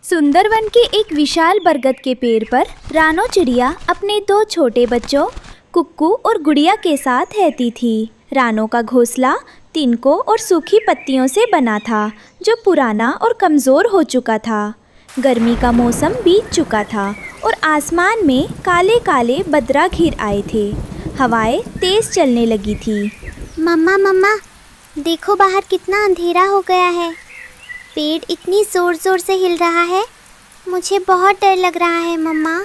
सुंदरवन के एक विशाल बरगद के पेड़ पर रानो चिड़िया अपने दो छोटे बच्चों कुक्कू और गुड़िया के साथ रहती थी। रानो का घोंसला तिनकों और सूखी पत्तियों से बना था, जो पुराना और कमज़ोर हो चुका था। गर्मी का मौसम बीत चुका था और आसमान में काले काले बदरा घिर आए थे। हवाएं तेज़ चलने लगी थी। मम्मा मम्मा, देखो बाहर कितना अंधेरा हो गया है। पेड़ इतनी ज़ोर ज़ोर से हिल रहा है, मुझे बहुत डर लग रहा है मम्मा।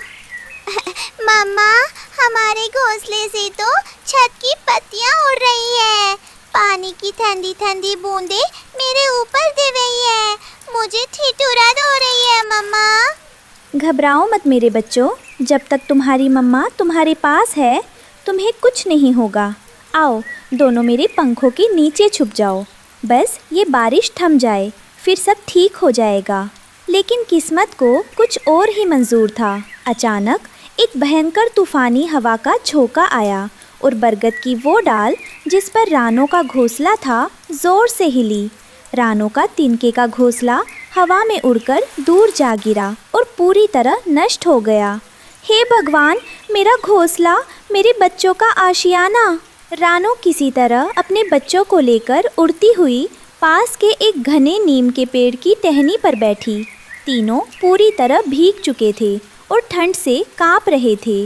मम्मा, हमारे घोंसले से तो छत की पत्तियां उड़ रही है। पानी की ठंडी ठंडी बूंदें मेरे ऊपर गिर रही है। मुझे ठिठुरन हो रही है मम्मा। घबराओ मत मेरे बच्चों, जब तक तुम्हारी मम्मा तुम्हारे पास है तुम्हें कुछ नहीं होगा। आओ दोनों मेरे पंखों के नीचे छुप जाओ। बस ये बारिश थम जाए, फिर सब ठीक हो जाएगा। लेकिन किस्मत को कुछ और ही मंजूर था। अचानक एक भयंकर तूफानी हवा का झोंका आया और बरगद की वो डाल जिस पर रानो का घोंसला था जोर से हिली। रानो का तिनके का घोंसला हवा में उड़कर दूर जा गिरा और पूरी तरह नष्ट हो गया। हे भगवान, मेरा घोंसला, मेरे बच्चों का आशियाना। रानो किसी तरह अपने बच्चों को लेकर उड़ती हुई पास के एक घने नीम के पेड़ की टहनी पर बैठी। तीनों पूरी तरह भीग चुके थे और ठंड से कांप रहे थे।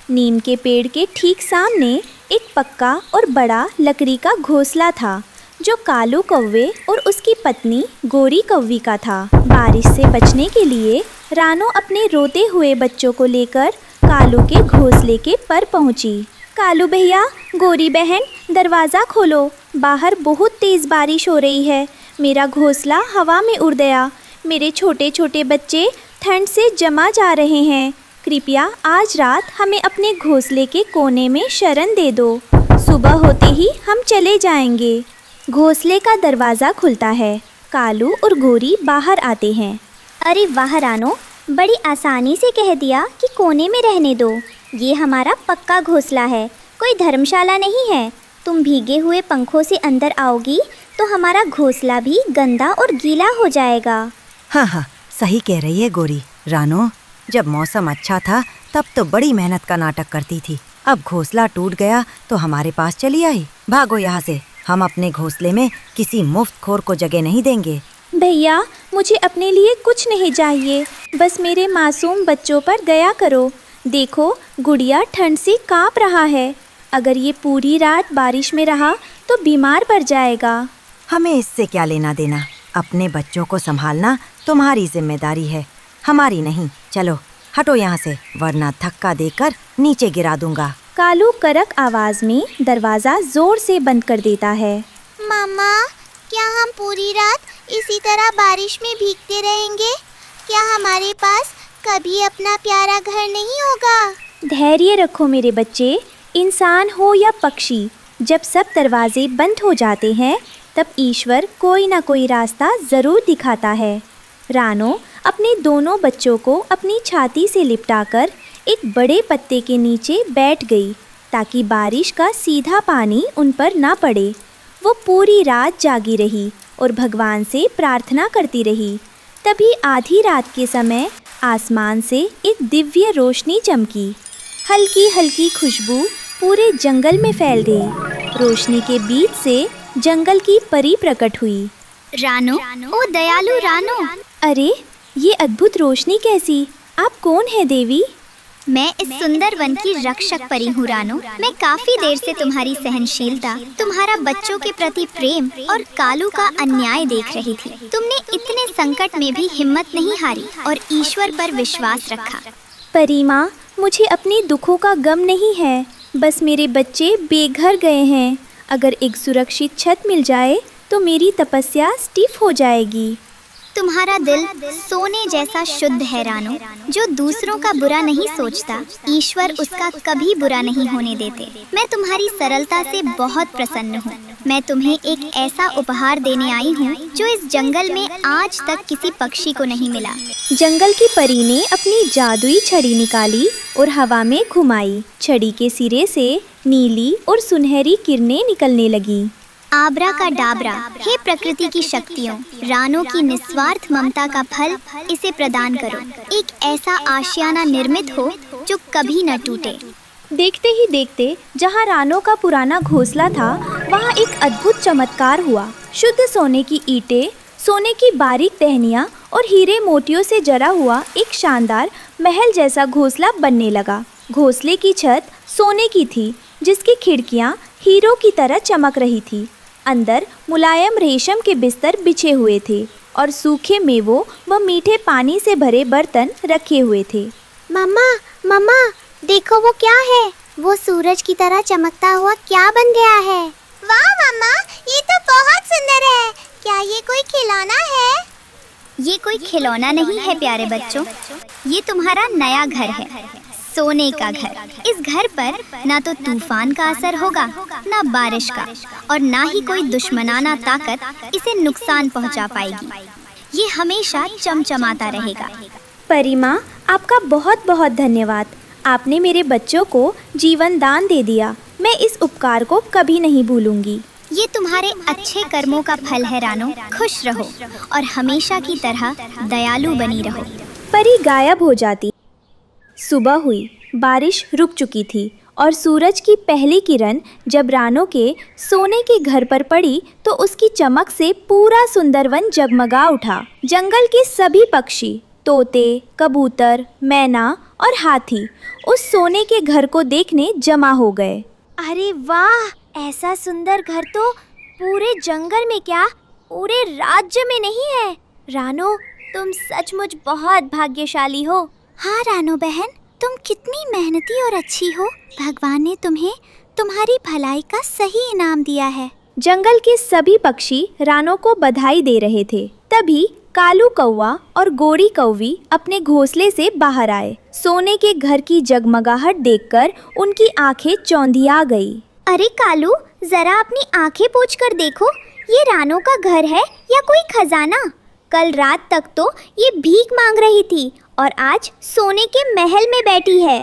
नीम के पेड़ के ठीक सामने एक पक्का और बड़ा लकड़ी का घोंसला था, जो कालू कौवे और उसकी पत्नी गोरी कौवी का था। बारिश से बचने के लिए रानो अपने रोते हुए बच्चों को लेकर कालू के घोंसले के पर पहुंची। कालू भैया, गोरी बहन, दरवाज़ा खोलो, बाहर बहुत तेज़ बारिश हो रही है। मेरा घोंसला हवा में उड़ गया। मेरे छोटे छोटे बच्चे ठंड से जमा जा रहे हैं। कृपया आज रात हमें अपने घोंसले के कोने में शरण दे दो। सुबह होते ही हम चले जाएंगे। घोंसले का दरवाज़ा खुलता है। कालू और गोरी बाहर आते हैं। अरे वाह रानो, बड़ी आसानी से कह दिया कि कोने में रहने दो। ये हमारा पक्का घोंसला है, कोई धर्मशाला नहीं है। तुम भीगे हुए पंखों से अंदर आओगी तो हमारा घोंसला भी गंदा और गीला हो जाएगा। हाँ, सही कह रही है गोरी। रानो, जब मौसम अच्छा था तब तो बड़ी मेहनत का नाटक करती थी। अब घोंसला टूट गया तो हमारे पास चली आई। भागो यहाँ से, हम अपने घोंसले में किसी मुफ्तखोर को जगह नहीं देंगे। भैया, मुझे अपने लिए कुछ नहीं चाहिए, बस मेरे मासूम बच्चों पर दया करो। देखो, गुड़िया ठंड से कांप रहा है। अगर ये पूरी रात बारिश में रहा तो बीमार पड़ जाएगा। हमें इससे क्या लेना देना। अपने बच्चों को संभालना तुम्हारी जिम्मेदारी है, हमारी नहीं। चलो हटो यहाँ से, वरना धक्का देकर नीचे गिरा दूंगा। कालू कड़क आवाज में दरवाज़ा जोर से बंद कर देता है। मामा, क्या हम पूरी रात इसी तरह बारिश में भीगते रहेंगे? क्या हमारे पास कभी अपना प्यारा घर नहीं होगा? धैर्य रखो मेरे बच्चे, इंसान हो या पक्षी, जब सब दरवाजे बंद हो जाते हैं तब ईश्वर कोई ना कोई रास्ता ज़रूर दिखाता है। रानो अपने दोनों बच्चों को अपनी छाती से लिपटाकर एक बड़े पत्ते के नीचे बैठ गई ताकि बारिश का सीधा पानी उन पर ना पड़े। वो पूरी रात जागी रही और भगवान से प्रार्थना करती रही। तभी आधी रात के समय आसमान से एक दिव्य रोशनी चमकी। हल्की हल्की खुशबू पूरे जंगल में फैल गई। रोशनी के बीच से जंगल की परी प्रकट हुई। रानो, ओ दयालु रानो। अरे, ये अद्भुत रोशनी कैसी? आप कौन है देवी? मैं इस सुंदर वन की रक्षक परी हूँ रानो। मैं काफी देर से तुम्हारी सहनशीलता, तुम्हारा बच्चों के प्रति प्रेम और कालू का अन्याय देख रही थी। तुमने इतने संकट में भी हिम्मत नहीं हारी और ईश्वर पर विश्वास रखा। परी माँ, मुझे अपने दुखों का गम नहीं है, बस मेरे बच्चे बेघर गए हैं। अगर एक सुरक्षित छत मिल जाए तो मेरी तपस्या स्टिफ हो जाएगी। तुम्हारा दिल सोने जैसा शुद्ध है रानो। जो दूसरों का बुरा नहीं सोचता, ईश्वर उसका कभी बुरा नहीं होने देते। मैं तुम्हारी सरलता से बहुत प्रसन्न हूँ। मैं तुम्हें एक ऐसा उपहार देने आई हूँ जो इस जंगल में आज तक किसी पक्षी को नहीं मिला। जंगल की परी ने अपनी जादुई छड़ी निकाली और हवा में घुमाई। छड़ी के सिरे से नीली और सुनहरी किरणें निकलने लगी। आबरा का डाबरा, हे प्रकृति की शक्तियों, रानों की निस्वार्थ ममता का फल इसे प्रदान करो। एक ऐसा आशियाना निर्मित हो जो कभी न टूटे। देखते ही देखते जहाँ रानों का पुराना घोंसला था वहाँ एक अद्भुत चमत्कार हुआ। शुद्ध सोने की ईंटें, सोने की बारीक टहनियाँ और हीरे मोतियों से जड़ा हुआ एक शानदार महल जैसा घोंसला बनने लगा। घोंसले की छत सोने की थी, जिसकी खिड़कियाँ हीरों की तरह चमक रही थी। अंदर मुलायम रेशम के बिस्तर बिछे हुए थे और सूखे मेवों व मीठे पानी से भरे बर्तन रखे हुए थे। मम्मा, मम्मा, देखो वो क्या है? वो सूरज की तरह चमकता हुआ क्या बन गया है? वाह मम्मा, ये तो बहुत सुंदर है। क्या ये कोई खिलौना है? ये कोई खिलौना नहीं है प्यारे बच्चों, ये तुम्हारा नया घर है, सोने का घर। इस घर पर ना तो तूफान का असर होगा, ना बारिश का, और ना ही कोई दुश्मनाना ताकत इसे नुकसान पहुंचा पाएगी। ये हमेशा चमचमाता रहेगा। परी माँ, आपका बहुत बहुत धन्यवाद। आपने मेरे बच्चों को जीवन दान दे दिया। मैं इस उपकार को कभी नहीं भूलूंगी। ये तुम्हारे अच्छे कर्मों का फल है रानो। खुश रहो और हमेशा की तरह दयालु बनी रहो। परी गायब हो जाती। सुबह हुई, बारिश रुक चुकी थी और सूरज की पहली किरण जब रानो के सोने के घर पर पड़ी तो उसकी चमक से पूरा सुंदरवन जगमगा उठा। जंगल के सभी पक्षी, तोते, कबूतर, मैना और हाथी उस सोने के घर को देखने जमा हो गए। अरे वाह, ऐसा सुंदर घर तो पूरे जंगल में क्या, पूरे राज्य में नहीं है। रानो, तुम सचमुच बहुत भाग्यशाली हो। हाँ रानो बहन, तुम कितनी मेहनती और अच्छी हो। भगवान ने तुम्हें तुम्हारी भलाई का सही इनाम दिया है। जंगल के सभी पक्षी रानो को बधाई दे रहे थे। तभी कालू कौवा और गोरी कौवी अपने घोंसले से बाहर आए। सोने के घर की जगमगाहट देखकर उनकी आंखें चौंधिया गई। अरे कालू, जरा अपनी आंखें पोंछकर देखो, ये रानो का घर है या कोई खजाना? कल रात तक तो ये भीख मांग रही थी और आज सोने के महल में बैठी है।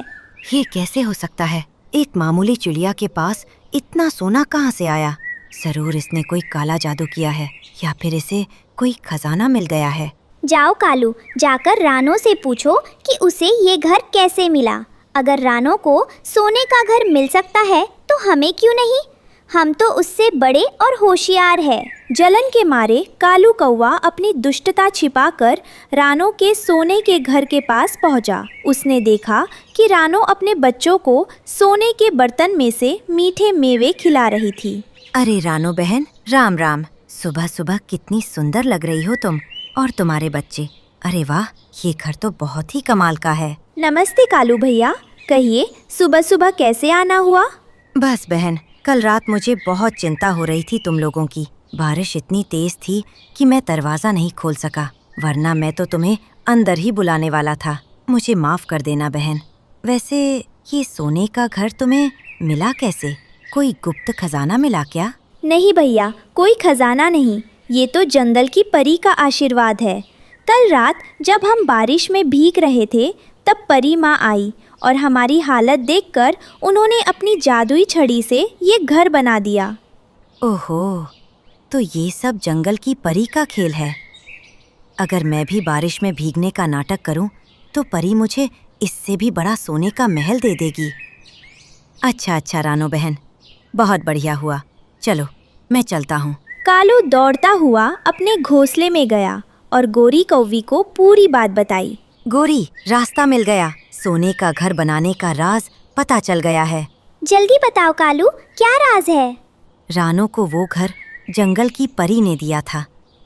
ये कैसे हो सकता है? एक मामूली चिड़िया के पास इतना सोना कहाँ से आया? जरूर इसने कोई काला जादू किया है या फिर इसे कोई खजाना मिल गया है। जाओ कालू, जाकर रानो से पूछो कि उसे ये घर कैसे मिला। अगर रानो को सोने का घर मिल सकता है तो हमें क्यों नहीं? हम तो उससे बड़े और होशियार हैं। जलन के मारे कालू कौवा अपनी दुष्टता छिपाकर रानो के सोने के घर के पास पहुंचा। उसने देखा कि रानो अपने बच्चों को सोने के बर्तन में से मीठे मेवे खिला रही थी। अरे रानो बहन, राम राम। सुबह सुबह कितनी सुंदर लग रही हो तुम और तुम्हारे बच्चे। अरे वाह, ये घर तो बहुत ही कमाल का है। नमस्ते कालू भैया, कहिए सुबह सुबह कैसे आना हुआ? बस बहन, कल रात मुझे बहुत चिंता हो रही थी तुम लोगों की। बारिश इतनी तेज थी कि मैं दरवाज़ा नहीं खोल सका, वरना मैं तो तुम्हें अंदर ही बुलाने वाला था। मुझे माफ़ कर देना बहन। वैसे ये सोने का घर तुम्हें मिला कैसे? कोई गुप्त खजाना मिला क्या? नहीं भैया, कोई खजाना नहीं, ये तो जंगल की परी का आशीर्वाद है। कल रात जब हम बारिश में भीग रहे थे तब परी माँ आई और हमारी हालत देखकर उन्होंने अपनी जादुई छड़ी से ये घर बना दिया। ओहो, तो ये सब जंगल की परी का खेल है। अगर मैं भी बारिश में भीगने का नाटक करूं तो परी मुझे इससे भी बड़ा सोने का महल दे देगी। अच्छा रानो बहन, बहुत बढ़िया हुआ। चलो मैं चलता हूँ। कालू दौड़ता हुआ अपने घोंसले में गया और गोरी कौवी को पूरी बात बताई। गोरी, रास्ता मिल गया। सोने का घर बनाने का राज पता चल गया है। जल्दी बताओ कालू, क्या राज है? रानो को वो घर जंगल की परी ने दिया था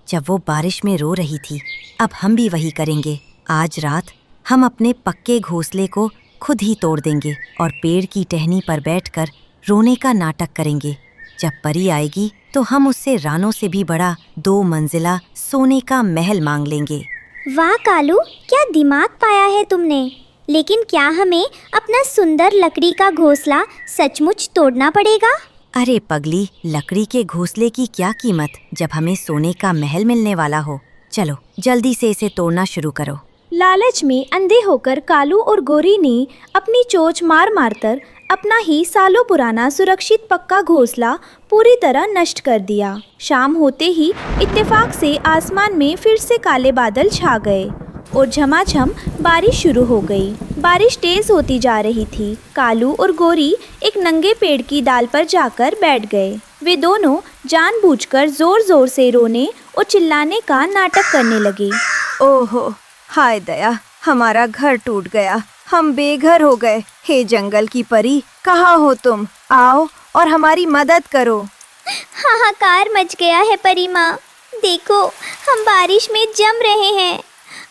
जब वो बारिश में रो रही थी। अब हम भी वही करेंगे। आज रात हम अपने पक्के घोंसले को खुद ही तोड़ देंगे और पेड़ की टहनी पर बैठकर रोने का नाटक करेंगे। जब परी आएगी तो हम उससे रानो से भी बड़ा 2 मंजिला सोने का महल मांग लेंगे। वाह कालू, क्या दिमाग पाया है तुमने। लेकिन क्या हमें अपना सुंदर लकड़ी का घोंसला सचमुच तोड़ना पड़ेगा? अरे पगली, लकड़ी के घोंसले की क्या कीमत जब हमें सोने का महल मिलने वाला हो। चलो जल्दी से इसे तोड़ना शुरू करो। लालच में अंधे होकर कालू और गोरी ने अपनी चोंच मार मारकर अपना ही सालों पुराना सुरक्षित पक्का घोंसला पूरी तरह नष्ट कर दिया। शाम होते ही इत्तेफाक से आसमान में फिर से काले बादल छा गए और झमाझम बारिश शुरू हो गई। बारिश तेज होती जा रही थी। कालू और गोरी एक नंगे पेड़ की डाल पर जाकर बैठ गए। वे दोनों जानबूझकर जोर जोर से रोने और चिल्लाने का नाटक करने लगे। ओहो, हाय दया, हमारा घर टूट गया, हम बेघर हो गए। हे जंगल की परी, कहाँ हो तुम? आओ और हमारी मदद करो। हाहाकार मच गया है परी माँ। देखो, हम बारिश में जम रहे हैं।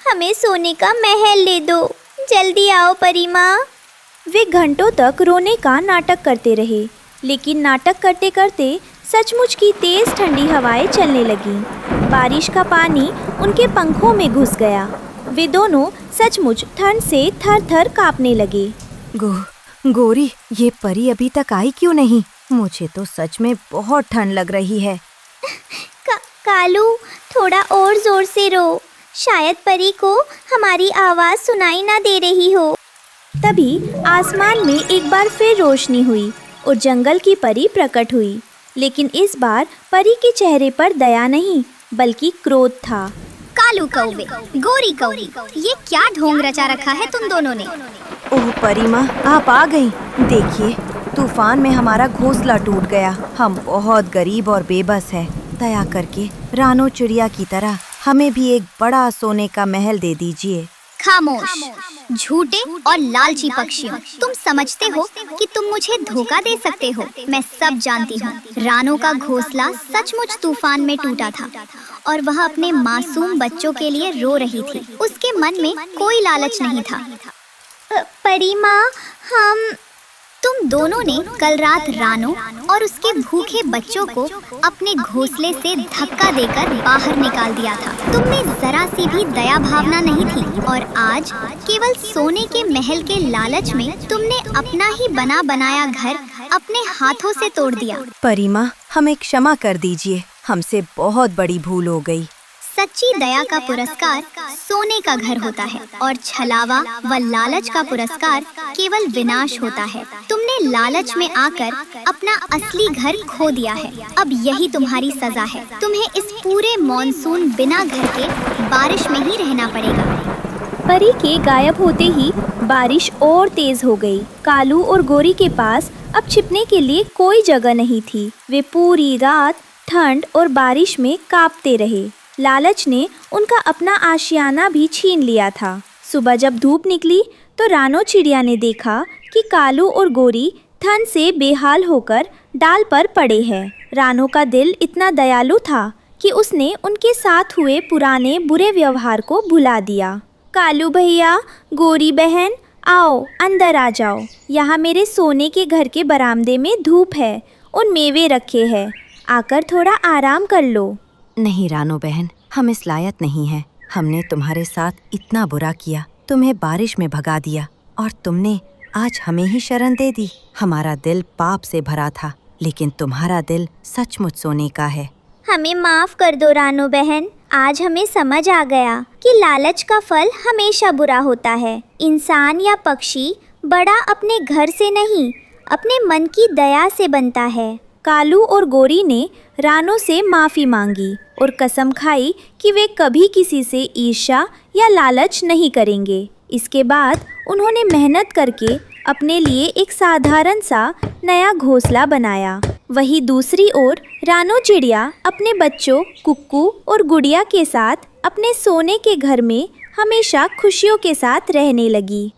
हमें सोने का महल ले दो। जल्दी आओ परी माँ। वे घंटों तक रोने का नाटक करते रहे, लेकिन नाटक करते करते सचमुच की तेज ठंडी हवाएं चलने लगीं। बारिश का पानी उनके पंखों में घुस गया। वे दोनों सचमुच ठंड से थर-थर कांपने लगे। गोरी, ये परी अभी तक आई क्यों नहीं? मुझे तो सच में बहुत ठंड लग रही है। कालू, थोड़ा और जोर से रो। शायद परी को हमारी आवाज़ सुनाई ना दे रही हो। तभी आसमान में एक बार फिर रोशनी हुई और जंगल की परी प्रकट हुई। लेकिन इस बार परी के चेहरे पर दया नहीं, बल्कि क्रोध था। कालू कौवे, गोरी कौवी, ये क्या ढोंग रचा रखा है तुम दोनों ने? ओह परी माँ, आप आ गई। देखिए, तूफान में हमारा घोंसला टूट गया। हम बहुत गरीब और बेबस हैं। दया करके रानो चिड़िया की तरह हमें भी एक बड़ा सोने का महल दे दीजिए। खामोश, झूठे और लालची पक्षियों, तुम समझते हो कि तुम मुझे धोखा दे सकते हो? मैं सब जानती हूँ। रानो का घोंसला सचमुच तूफान में टूटा था और वह अपने मासूम बच्चों के लिए रो रही थी। उसके मन में कोई लालच नहीं था। परी माँ, तुम दोनों ने कल रात रानो और उसके भूखे बच्चों को अपने घोंसले से धक्का देकर बाहर निकाल दिया था। तुमने जरा सी भी दया भावना नहीं थी और आज केवल सोने के महल के लालच में तुमने अपना ही बना बनाया घर अपने हाथों से तोड़ दिया। परी माँ, हमें क्षमा कर दीजिए, हमसे बहुत बड़ी भूल हो गई। सच्ची दया का पुरस्कार सोने का घर होता है और छलावा व लालच का पुरस्कार केवल विनाश होता है। तुमने लालच में आकर अपना असली घर खो दिया है। अब यही तुम्हारी सजा है। तुम्हें इस पूरे मॉनसून बिना घर के बारिश में ही रहना पड़ेगा। परी के गायब होते ही बारिश और तेज हो गई। कालू और गोरी के पास अब छिपने के लिए कोई जगह नहीं थी। वे पूरी रात ठंड और बारिश में कांपते रहे। लालच ने उनका अपना आशियाना भी छीन लिया था। सुबह जब धूप निकली तो रानो चिड़िया ने देखा कि कालू और गोरी ठंड से बेहाल होकर डाल पर पड़े हैं। रानो का दिल इतना दयालु था कि उसने उनके साथ हुए पुराने बुरे व्यवहार को भुला दिया। कालू भैया, गोरी बहन, आओ अंदर आ जाओ। यहाँ मेरे सोने के घर के बरामदे में धूप है और मेवे रखे हैं। आकर थोड़ा आराम कर लो। नहीं रानो बहन, हम इस लायक नहीं हैं। हमने तुम्हारे साथ इतना बुरा किया, तुम्हें बारिश में भगा दिया और तुमने आज हमें ही शरण दे दी। हमारा दिल पाप से भरा था, लेकिन तुम्हारा दिल सचमुच सोने का है। हमें माफ कर दो रानो बहन। आज हमें समझ आ गया कि लालच का फल हमेशा बुरा होता है। इंसान या पक्षी बड़ा अपने घर से नहीं, अपने मन की दया से बनता है। कालू और गोरी ने रानो से माफ़ी मांगी और कसम खाई कि वे कभी किसी से ईर्ष्या या लालच नहीं करेंगे। इसके बाद उन्होंने मेहनत करके अपने लिए एक साधारण सा नया घोंसला बनाया। वहीं दूसरी ओर रानो चिड़िया अपने बच्चों कुक्कू और गुड़िया के साथ अपने सोने के घर में हमेशा खुशियों के साथ रहने लगी।